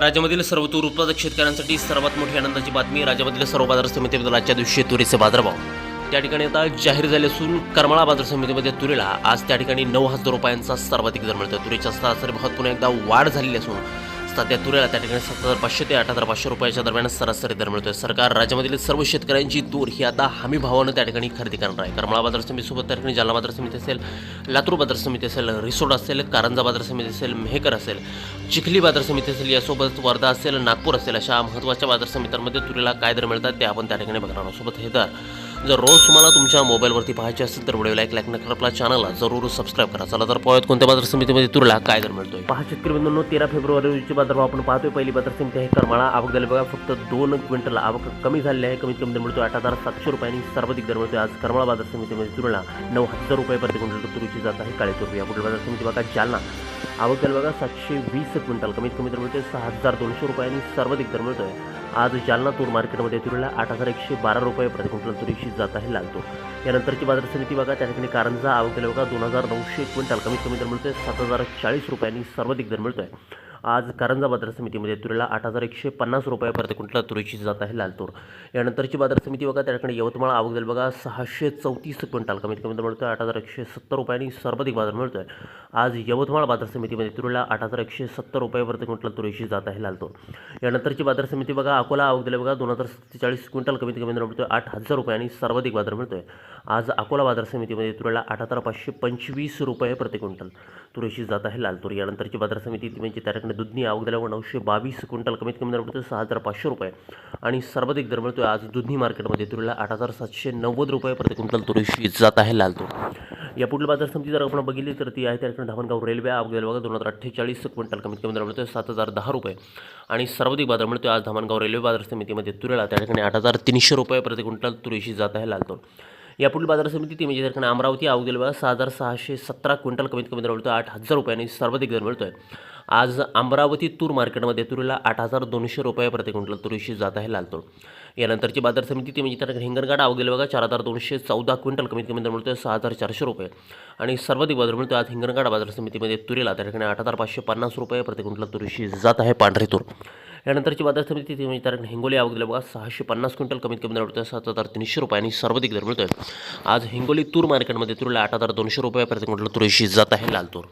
राज्यामधील सर्व तूर उत्पादक शेतकऱ्यांसाठी सर्वात मोठी आनंदाची बातमी. राज्यामधील सर्व बाजार समितीबद्दल आजच्या दिवशी तुरीचे बाजारभाव त्या ठिकाणी आता जाहीर झाले असून करमाळा बाजार समितीमध्ये तुरीला आज त्या ठिकाणी 9,000 रुपयांचा सर्वाधिक दर मिळतो. तुरीच्या सरासरी भावात पुन्हा एकदा वाढ झालेली असून सध्या तुरीला त्या ठिकाणी 7,500 ते 8,500 रुपयाच्या दरम्यान सरासरी दर मिळतोय. सरकार राज्यामधील सर्व शेतकऱ्यांची तूर ही आता हमी भावानं त्या ठिकाणी खरेदी करणार आहे. करमाळा बाजार समितीसोबत त्या ठिकाणी जालना बाजार समिती असेल, लातूर बाजार समिती असेल, रिसोड असेल, कारंजा बाजार समिती असेल, मेहकर असेल, चिखली बाजार समिती असेल, यासोबत वर्धा असेल, नागपूर असेल, अशा महत्त्वाच्या बाजार समित्यांमध्ये तुरीला काय दर मिळतात ते आपण त्या ठिकाणी बघणार आहोत. सोबत हे दर जर रोज तुम्हाला तुमच्या मोबाईलवरती पाहायचे असेल तर व्हिडिओला लाईक नका, आपल्या चॅनलला जरूर सबस्क्राईब करा. चला तर पाहूयात कोणत्या बाजार समितीमध्ये तुरीला काय दर मिळतोय. पहा शेतकरी बंधूंनो, 13 फेब्रुवारी रोजीचे बाजारभाव आपण पाहतोय. पहिली बाजार समिती आहे करमाळा. आवक झाली बघा फक्त 2 क्विंटल आवक कमी झालेली आहे. कमीत कमी दर मिळतोय 8,700 रुपयांनी सर्वाधिक दर मिळतोय. आज करमाळा बाजार समितीमध्ये तुरीला 9,000 रुपये प्रति क्विंटल तुरीची जात आहे. काळी तूर. या पुढील बाजार समिती बघा जालना. आवक झाली बघा 720 क्विंटल. कमीत कमी दर मिळतोय 6,200 रुपयांनी सर्वाधिक दर मिळतोय. आज जालना तूर मार्केटमध्ये तुरीला 8,112 रुपये प्रति क्विंटल तुरीची जात आहे लाल तूर. यानंतरची बाजार समिती बघा त्या ठिकाणी कारंजा. आवक झाली बघा 2,900 क्विंटल. कमीत कमी दर मिळतोय 7,040 रुपयांनी सर्वाधिक दर मिळतोय. आज कारंजा बाजार समितीमध्ये तुरीला 8,150 रुपये प्रति क्विंटल तुरीची जात आहे लाल तूर. यानंतरची बाजार समिती बघा त्या ठिकाणी यवतमाळ. आवक झाली बघा 634 क्विंटल. कमीत कमी दर मिळतोय 8,170 रुपयांनी सर्वाधिक बाजार मिळतोय. आज यवतमाळ बाजार समितीमध्ये तुरीला 8,170 रुपये प्रति क्विंटल तुरीची जात आहे लाल तूर. यानंतरची बाजार समिती बघा अकोला. आवक झाली बघा 2,047 क्विंटल. कमीत कमी दर मिळतोय 8,000 रुपयांनी सर्वाधिक बाजार मिळतोय. आज अकोला बाजार समितीमध्ये तुरीला 8,525 रुपये प्रति क्विंटल तुरीची जात आहे लाल तूर. यानंतरची बाजार समिती म्हणजे त्या ठिकाणी दुधनी. आवक झाल्यावर 922 क्विंटल. कमीत कमी दर मिळतोय 6,500 रुपये आणि सर्वाधिक दर मिळतोय आज दुधनी मार्केटमध्ये तुरीला 8,790 रुपये प्रति क्विंटल तुरीची जात आहे लाल तूर. या पुढील बाजार समिती जर आपण बघितली तर ती आहे त्या ठिकाणी धामणगाव रेल्वे. आवक झाली बघा 2,048 क्विंटल. कमीत कमी दर मिळतोय 7,010 रुपये आणि सर्वाधिक बाजार मिळतोय आज धामणगाव रेल्वे बाजार समितीमध्ये तुरीला त्या ठिकाणी 8,300 रुपये प्रति क्विंटल तुरीची जात आहे लाल तूर. या पुढील बाजार समिती ती म्हणजे त्या ठिकाणी अमरावती. आवक झाली बघा 6,617 क्विंटल. कमीत कमी दर मिळतोय 8,000 रुपयांनी सर्वाधिक दर मिळतोय. आज अमरावती तूर मार्केटमध्ये तुरीला 8,200 रुपये प्रति क्विंटल तुरीची जात आहे लाल तूर. यानंतरची बाजार समिती ती म्हणजे त्या ठिकाणी हिंगणघाट. आवक झाली बघा 4,214 क्विंटल. कमीत कमी दर मिळतोय 6,400 रुपये आणि सर्वाधिक बाजार मिळतोय आज हिंगणघाट बाजार समितीमध्ये तुरीला त्या ठिकाणी 8,550 रुपये प्रति क्विंटल तुरीची जात आहे पांढरी तूर. यानंतरची बाजार समिती ती म्हणजे त्या ठिकाणी हिंगोली. आवक झाली बघा 650 क्विंटल. कमीत कमी दर मिळतोय 7,300 रुपये आणि सर्वाधिक दर मिळतोय आज हिंगोली तूर मार्केटमध्ये तुरीला 8,200 रुपये प्रति क्विंटल तुरीची जात आहे लाल तूर.